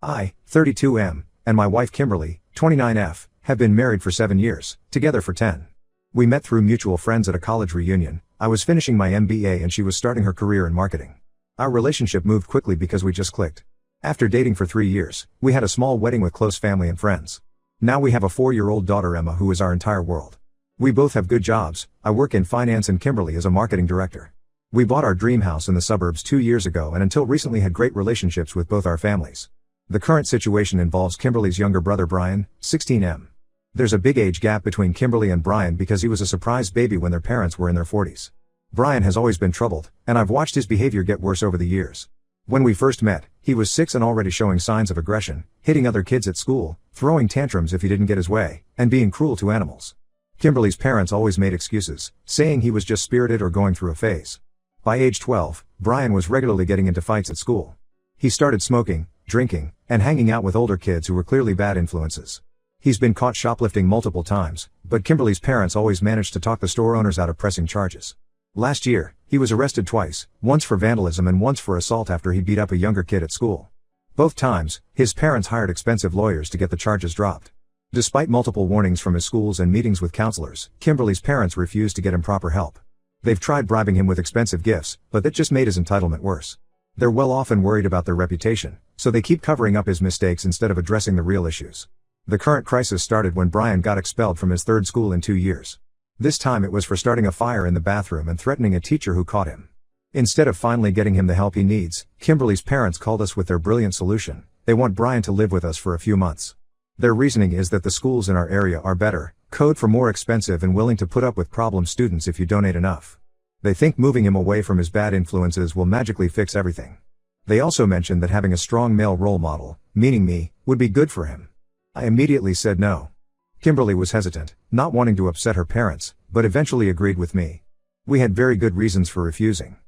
I, 32M, and my wife Kimberly, 29F, have been married for 7 years, together for 10. We met through mutual friends at a college reunion. I was finishing my MBA and she was starting her career in marketing. Our relationship moved quickly because we just clicked. After dating for 3 years, we had a small wedding with close family and friends. Now we have a 4-year-old daughter Emma who is our entire world. We both have good jobs. I work in finance and Kimberly is a marketing director. We bought our dream house in the suburbs 2 years ago and until recently had great relationships with both our families. The current situation involves Kimberly's younger brother Brian, 16M. There's a big age gap between Kimberly and Brian because he was a surprise baby when their parents were in their 40s. Brian has always been troubled, and I've watched his behavior get worse over the years. When we first met, he was 6 and already showing signs of aggression, hitting other kids at school, throwing tantrums if he didn't get his way, and being cruel to animals. Kimberly's parents always made excuses, saying he was just spirited or going through a phase. By age 12, Brian was regularly getting into fights at school. He started smoking, drinking, and hanging out with older kids who were clearly bad influences. He's been caught shoplifting multiple times, but Kimberly's parents always managed to talk the store owners out of pressing charges. Last year, he was arrested twice, once for vandalism and once for assault after he beat up a younger kid at school. Both times, his parents hired expensive lawyers to get the charges dropped. Despite multiple warnings from his schools and meetings with counselors, Kimberly's parents refused to get him proper help. They've tried bribing him with expensive gifts, but that just made his entitlement worse. They're well off and worried about their reputation, so they keep covering up his mistakes instead of addressing the real issues. The current crisis started when Brian got expelled from his 3rd school in 2 years. This time it was for starting a fire in the bathroom and threatening a teacher who caught him. Instead of finally getting him the help he needs, Kimberly's parents called us with their brilliant solution. They want Brian to live with us for a few months. Their reasoning is that the schools in our area are better, code for more expensive and willing to put up with problem students if you donate enough. They think moving him away from his bad influences will magically fix everything. They also mentioned that having a strong male role model, meaning me, would be good for him. I immediately said no. Kimberly was hesitant, not wanting to upset her parents, but eventually agreed with me. We had very good reasons for refusing.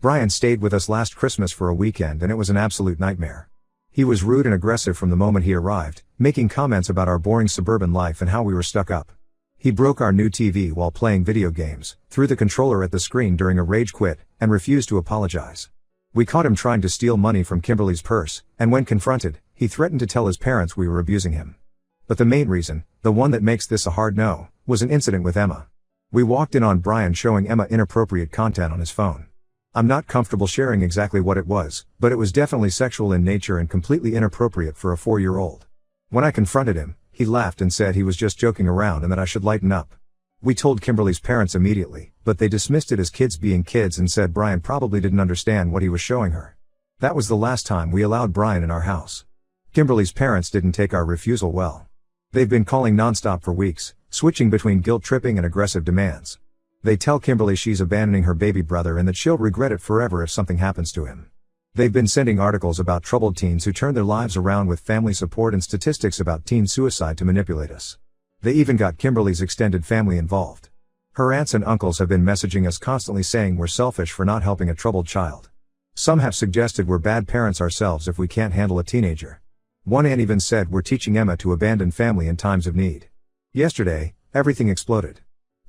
Brian stayed with us last Christmas for a weekend and it was an absolute nightmare. He was rude and aggressive from the moment he arrived, making comments about our boring suburban life and how we were stuck up. He broke our new TV while playing video games, threw the controller at the screen during a rage quit, and refused to apologize. We caught him trying to steal money from Kimberly's purse, and when confronted, he threatened to tell his parents we were abusing him. But the main reason, the one that makes this a hard no, was an incident with Emma. We walked in on Brian showing Emma inappropriate content on his phone. I'm not comfortable sharing exactly what it was, but it was definitely sexual in nature and completely inappropriate for a 4-year-old. When I confronted him, he laughed and said he was just joking around and that I should lighten up. We told Kimberly's parents immediately, but they dismissed it as kids being kids and said Brian probably didn't understand what he was showing her. That was the last time we allowed Brian in our house. Kimberly's parents didn't take our refusal well. They've been calling nonstop for weeks, switching between guilt-tripping and aggressive demands. They tell Kimberly she's abandoning her baby brother and that she'll regret it forever if something happens to him. They've been sending articles about troubled teens who turn their lives around with family support and statistics about teen suicide to manipulate us. They even got Kimberly's extended family involved. Her aunts and uncles have been messaging us constantly saying we're selfish for not helping a troubled child. Some have suggested we're bad parents ourselves if we can't handle a teenager. One aunt even said we're teaching Emma to abandon family in times of need. Yesterday, everything exploded.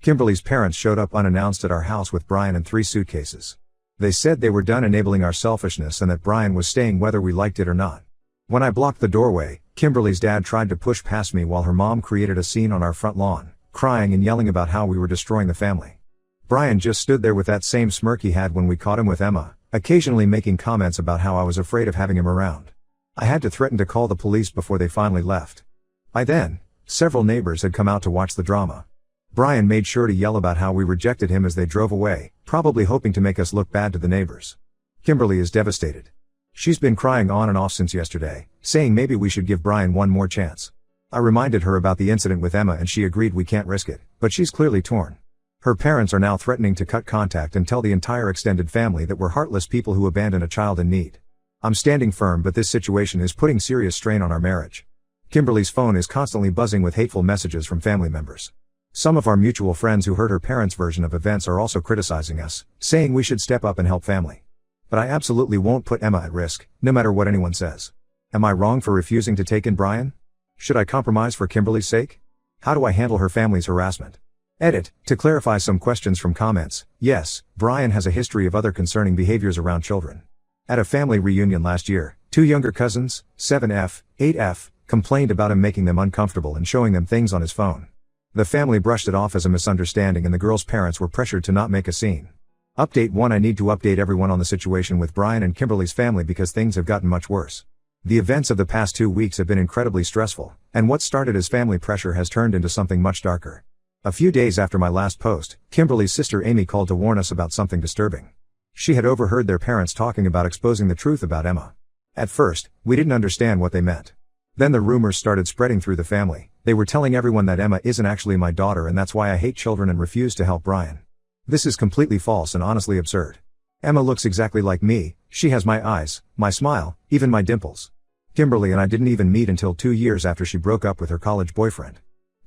Kimberly's parents showed up unannounced at our house with Brian and 3 suitcases. They said they were done enabling our selfishness and that Brian was staying whether we liked it or not. When I blocked the doorway, Kimberly's dad tried to push past me while her mom created a scene on our front lawn, crying and yelling about how we were destroying the family. Brian just stood there with that same smirk he had when we caught him with Emma, occasionally making comments about how I was afraid of having him around. I had to threaten to call the police before they finally left. By then, several neighbors had come out to watch the drama. Brian made sure to yell about how we rejected him as they drove away, probably hoping to make us look bad to the neighbors. Kimberly is devastated. She's been crying on and off since yesterday, saying maybe we should give Brian one more chance. I reminded her about the incident with Emma and she agreed we can't risk it, but she's clearly torn. Her parents are now threatening to cut contact and tell the entire extended family that we're heartless people who abandon a child in need. I'm standing firm, but this situation is putting serious strain on our marriage. Kimberly's phone is constantly buzzing with hateful messages from family members. Some of our mutual friends who heard her parents' version of events are also criticizing us, saying we should step up and help family. But I absolutely won't put Emma at risk, no matter what anyone says. Am I wrong for refusing to take in Brian? Should I compromise for Kimberly's sake? How do I handle her family's harassment? Edit, to clarify some questions from comments, yes, Brian has a history of other concerning behaviors around children. At a family reunion last year, Two younger cousins, 7F, 8F, complained about him making them uncomfortable and showing them things on his phone. The family brushed it off as a misunderstanding and the girl's parents were pressured to not make a scene. Update 1: I need to update everyone on the situation with Brian and Kimberly's family because things have gotten much worse. The events of the past 2 weeks have been incredibly stressful, and what started as family pressure has turned into something much darker. A few days after my last post, Kimberly's sister Amy called to warn us about something disturbing. She had overheard their parents talking about exposing the truth about Emma. At first, we didn't understand what they meant. Then the rumors started spreading through the family. They were telling everyone that Emma isn't actually my daughter and that's why I hate children and refuse to help Brian. This is completely false and honestly absurd. Emma looks exactly like me, she has my eyes, my smile, even my dimples. Kimberly and I didn't even meet until 2 years after she broke up with her college boyfriend.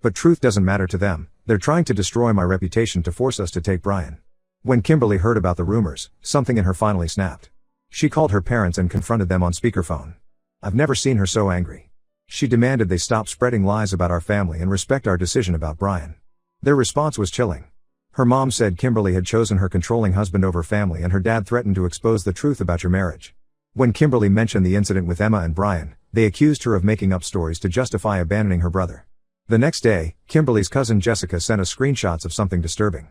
But truth doesn't matter to them, they're trying to destroy my reputation to force us to take Brian. When Kimberly heard about the rumors, something in her finally snapped. She called her parents and confronted them on speakerphone. I've never seen her so angry. She demanded they stop spreading lies about our family and respect our decision about Brian. Their response was chilling. Her mom said Kimberly had chosen her controlling husband over family and her dad threatened to expose the truth about your marriage. When Kimberly mentioned the incident with Emma and Brian, they accused her of making up stories to justify abandoning her brother. The next day, Kimberly's cousin Jessica sent us screenshots of something disturbing.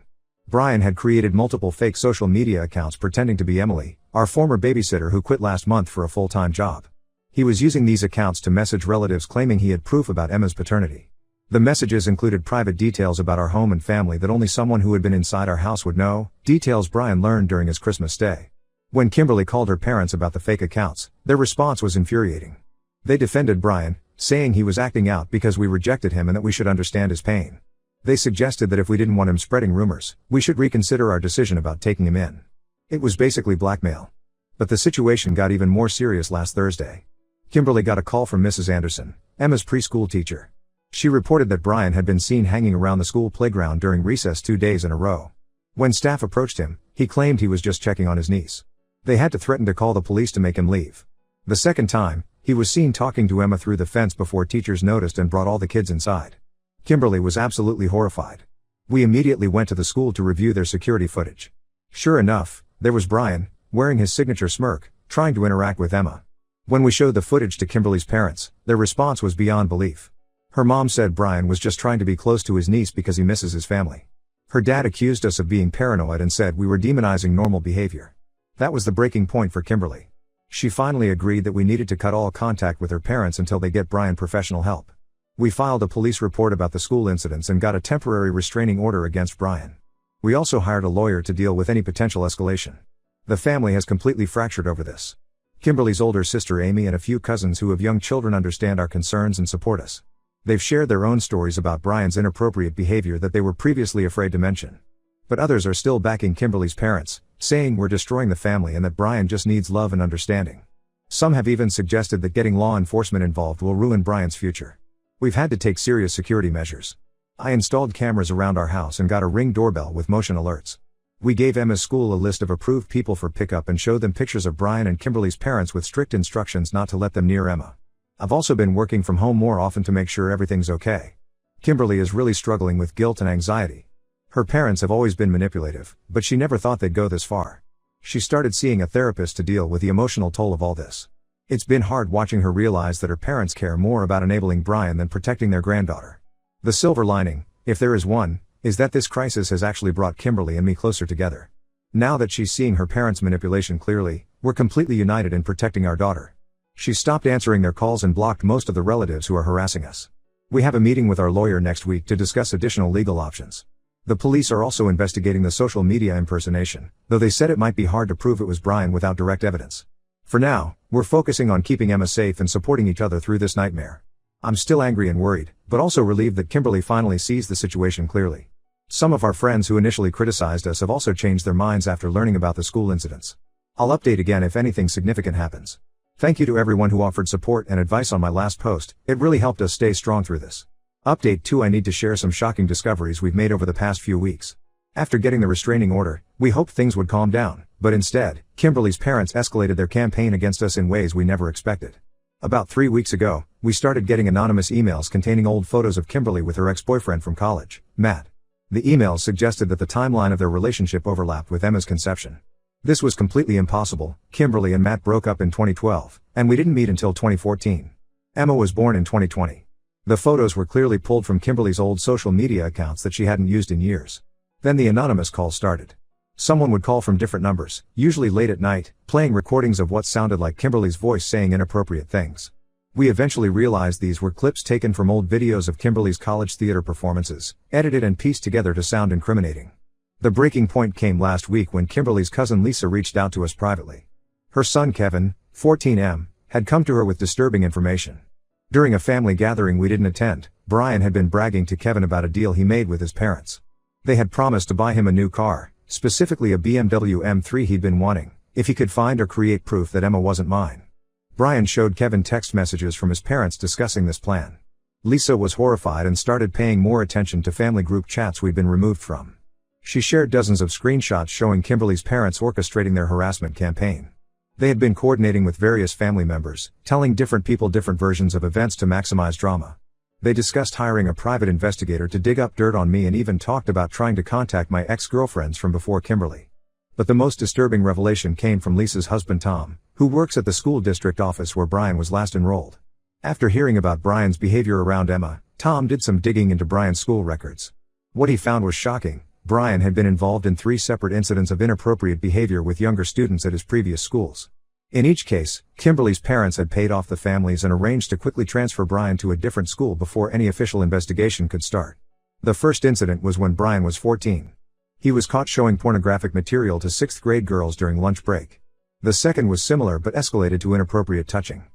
Brian had created multiple fake social media accounts pretending to be Emily, our former babysitter who quit last month for a full-time job. He was using these accounts to message relatives claiming he had proof about Emma's paternity. The messages included private details about our home and family that only someone who had been inside our house would know, details Brian learned during his Christmas stay. When Kimberly called her parents about the fake accounts, their response was infuriating. They defended Brian, saying he was acting out because we rejected him and that we should understand his pain. They suggested that if we didn't want him spreading rumors, we should reconsider our decision about taking him in. It was basically blackmail. But the situation got even more serious last Thursday. Kimberly got a call from Mrs. Anderson, Emma's preschool teacher. She reported that Brian had been seen hanging around the school playground during recess 2 days in a row. When staff approached him, he claimed he was just checking on his niece. They had to threaten to call the police to make him leave. The second time, he was seen talking to Emma through the fence before teachers noticed and brought all the kids inside. Kimberly was absolutely horrified. We immediately went to the school to review their security footage. Sure enough, there was Brian, wearing his signature smirk, trying to interact with Emma. When we showed the footage to Kimberly's parents, their response was beyond belief. Her mom said Brian was just trying to be close to his niece because he misses his family. Her dad accused us of being paranoid and said we were demonizing normal behavior. That was the breaking point for Kimberly. She finally agreed that we needed to cut all contact with her parents until they get Brian professional help. We filed a police report about the school incidents and got a temporary restraining order against Brian. We also hired a lawyer to deal with any potential escalation. The family has completely fractured over this. Kimberly's older sister Amy and a few cousins who have young children understand our concerns and support us. They've shared their own stories about Brian's inappropriate behavior that they were previously afraid to mention. But others are still backing Kimberly's parents, saying we're destroying the family and that Brian just needs love and understanding. Some have even suggested that getting law enforcement involved will ruin Brian's future. We've had to take serious security measures. I installed cameras around our house and got a Ring doorbell with motion alerts. We gave Emma's school a list of approved people for pickup and showed them pictures of Brian and Kimberly's parents with strict instructions not to let them near Emma. I've also been working from home more often to make sure everything's okay. Kimberly is really struggling with guilt and anxiety. Her parents have always been manipulative, but she never thought they'd go this far. She started seeing a therapist to deal with the emotional toll of all this. It's been hard watching her realize that her parents care more about enabling Brian than protecting their granddaughter. The silver lining, if there is one, is that this crisis has actually brought Kimberly and me closer together. Now that she's seeing her parents' manipulation clearly, we're completely united in protecting our daughter. She's stopped answering their calls and blocked most of the relatives who are harassing us. We have a meeting with our lawyer next week to discuss additional legal options. The police are also investigating the social media impersonation, though they said it might be hard to prove it was Brian without direct evidence. For now, we're focusing on keeping Emma safe and supporting each other through this nightmare. I'm still angry and worried, but also relieved that Kimberly finally sees the situation clearly. Some of our friends who initially criticized us have also changed their minds after learning about the school incidents. I'll update again if anything significant happens. Thank you to everyone who offered support and advice on my last post, it really helped us stay strong through this. Update 2: I need to share some shocking discoveries we've made over the past few weeks. After getting the restraining order, we hoped things would calm down, but instead, Kimberly's parents escalated their campaign against us in ways we never expected. About 3 weeks ago, we started getting anonymous emails containing old photos of Kimberly with her ex-boyfriend from college, Matt. The emails suggested that the timeline of their relationship overlapped with Emma's conception. This was completely impossible. Kimberly and Matt broke up in 2012, and we didn't meet until 2014. Emma was born in 2020. The photos were clearly pulled from Kimberly's old social media accounts that she hadn't used in years. Then the anonymous call started. Someone would call from different numbers, usually late at night, playing recordings of what sounded like Kimberly's voice saying inappropriate things. We eventually realized these were clips taken from old videos of Kimberly's college theater performances, edited and pieced together to sound incriminating. The breaking point came last week when Kimberly's cousin Lisa reached out to us privately. Her son Kevin, 14M, had come to her with disturbing information. During a family gathering we didn't attend, Brian had been bragging to Kevin about a deal he made with his parents. They had promised to buy him a new car, specifically a BMW M3 he'd been wanting, if he could find or create proof that Emma wasn't mine. Brian showed Kevin text messages from his parents discussing this plan. Lisa was horrified and started paying more attention to family group chats we'd been removed from. She shared dozens of screenshots showing Kimberly's parents orchestrating their harassment campaign. They had been coordinating with various family members, telling different people different versions of events to maximize drama. They discussed hiring a private investigator to dig up dirt on me and even talked about trying to contact my ex-girlfriends from before Kimberly. But the most disturbing revelation came from Lisa's husband Tom, who works at the school district office where Brian was last enrolled. After hearing about Brian's behavior around Emma, Tom did some digging into Brian's school records. What he found was shocking. Brian had been involved in 3 separate incidents of inappropriate behavior with younger students at his previous schools. In each case, Kimberly's parents had paid off the families and arranged to quickly transfer Brian to a different school before any official investigation could start. The first incident was when Brian was 14. He was caught showing pornographic material to 6th grade girls during lunch break. The second was similar but escalated to inappropriate touching.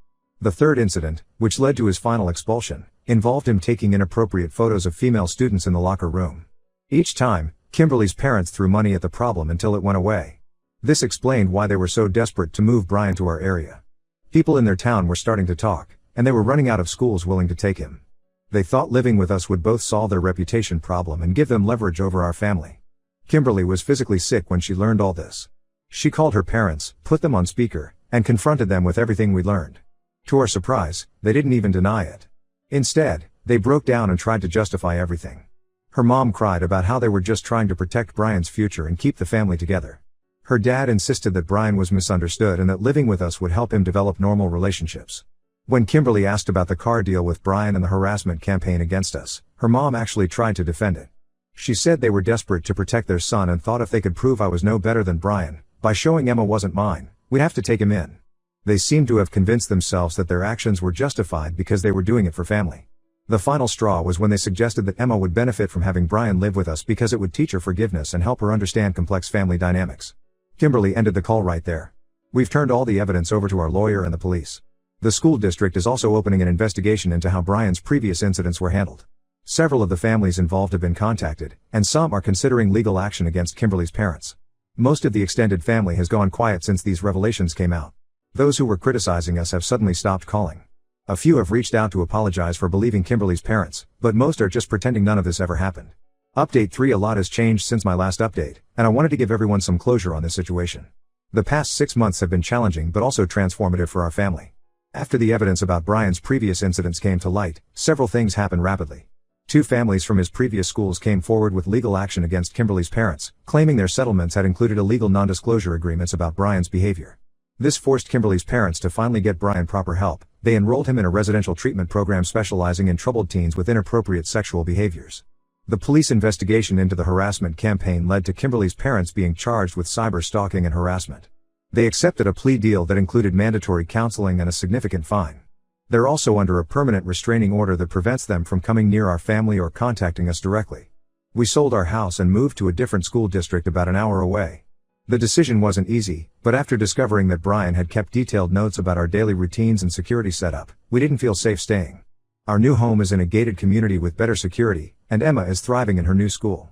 The third incident, which led to his final expulsion, involved him taking inappropriate photos of female students in the locker room. Each time, Kimberly's parents threw money at the problem until it went away. This explained why they were so desperate to move Brian to our area. People in their town were starting to talk, and they were running out of schools willing to take him. They thought living with us would both solve their reputation problem and give them leverage over our family. Kimberly was physically sick when she learned all this. She called her parents, put them on speaker, and confronted them with everything we learned. To our surprise, they didn't even deny it. Instead, they broke down and tried to justify everything. Her mom cried about how they were just trying to protect Brian's future and keep the family together. Her dad insisted that Brian was misunderstood and that living with us would help him develop normal relationships. When Kimberly asked about the car deal with Brian and the harassment campaign against us, her mom actually tried to defend it. She said they were desperate to protect their son and thought if they could prove I was no better than Brian, by showing Emma wasn't mine, we'd have to take him in. They seemed to have convinced themselves that their actions were justified because they were doing it for family. The final straw was when they suggested that Emma would benefit from having Brian live with us because it would teach her forgiveness and help her understand complex family dynamics. Kimberly ended the call right there. We've turned all the evidence over to our lawyer and the police. The school district is also opening an investigation into how Brian's previous incidents were handled. Several of the families involved have been contacted, and some are considering legal action against Kimberly's parents. Most of the extended family has gone quiet since these revelations came out. Those who were criticizing us have suddenly stopped calling. A few have reached out to apologize for believing Kimberly's parents, but most are just pretending none of this ever happened. Update 3: A lot has changed since my last update, and I wanted to give everyone some closure on this situation. The past 6 months have been challenging but also transformative for our family. After the evidence about Brian's previous incidents came to light, several things happened rapidly. 2 families from his previous schools came forward with legal action against Kimberly's parents, claiming their settlements had included illegal non-disclosure agreements about Brian's behavior. This forced Kimberly's parents to finally get Brian proper help. They enrolled him in a residential treatment program specializing in troubled teens with inappropriate sexual behaviors. The police investigation into the harassment campaign led to Kimberly's parents being charged with cyber stalking and harassment. They accepted a plea deal that included mandatory counseling and a significant fine. They're also under a permanent restraining order that prevents them from coming near our family or contacting us directly. We sold our house and moved to a different school district about an hour away. The decision wasn't easy, but after discovering that Brian had kept detailed notes about our daily routines and security setup, we didn't feel safe staying. Our new home is in a gated community with better security, and Emma is thriving in her new school.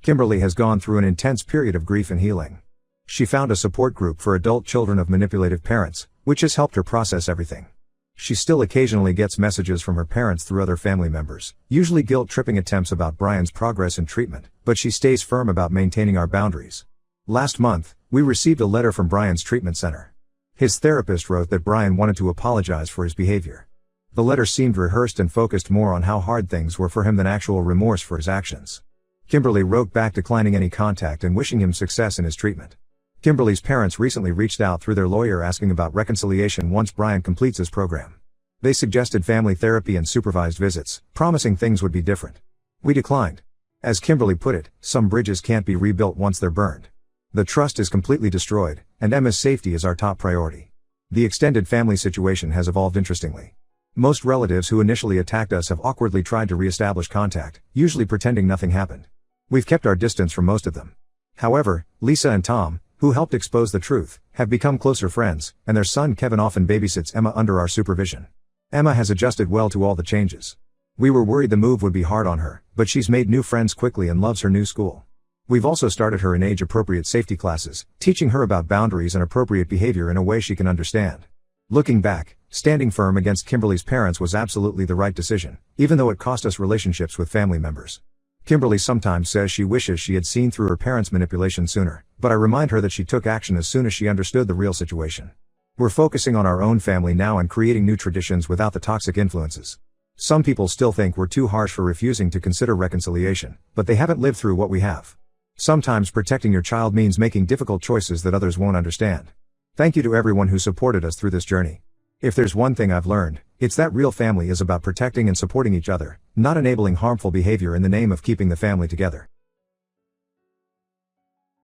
Kimberly has gone through an intense period of grief and healing. She found a support group for adult children of manipulative parents, which has helped her process everything. She still occasionally gets messages from her parents through other family members, usually guilt-tripping attempts about Brian's progress in treatment, but she stays firm about maintaining our boundaries. Last month, we received a letter from Brian's treatment center. His therapist wrote that Brian wanted to apologize for his behavior. The letter seemed rehearsed and focused more on how hard things were for him than actual remorse for his actions. Kimberly wrote back declining any contact and wishing him success in his treatment. Kimberly's parents recently reached out through their lawyer asking about reconciliation once Brian completes his program. They suggested family therapy and supervised visits, promising things would be different. We declined. As Kimberly put it, some bridges can't be rebuilt once they're burned. The trust is completely destroyed, and Emma's safety is our top priority. The extended family situation has evolved interestingly. Most relatives who initially attacked us have awkwardly tried to re-establish contact, usually pretending nothing happened. We've kept our distance from most of them. However, Lisa and Tom, who helped expose the truth, have become closer friends, and their son Kevin often babysits Emma under our supervision. Emma has adjusted well to all the changes. We were worried the move would be hard on her, but she's made new friends quickly and loves her new school. We've also started her in age-appropriate safety classes, teaching her about boundaries and appropriate behavior in a way she can understand. Looking back, standing firm against Kimberly's parents was absolutely the right decision, even though it cost us relationships with family members. Kimberly sometimes says she wishes she had seen through her parents' manipulation sooner, but I remind her that she took action as soon as she understood the real situation. We're focusing on our own family now and creating new traditions without the toxic influences. Some people still think we're too harsh for refusing to consider reconciliation, but they haven't lived through what we have. Sometimes protecting your child means making difficult choices that others won't understand. Thank you to everyone who supported us through this journey. If there's one thing I've learned, it's that real family is about protecting and supporting each other, not enabling harmful behavior in the name of keeping the family together.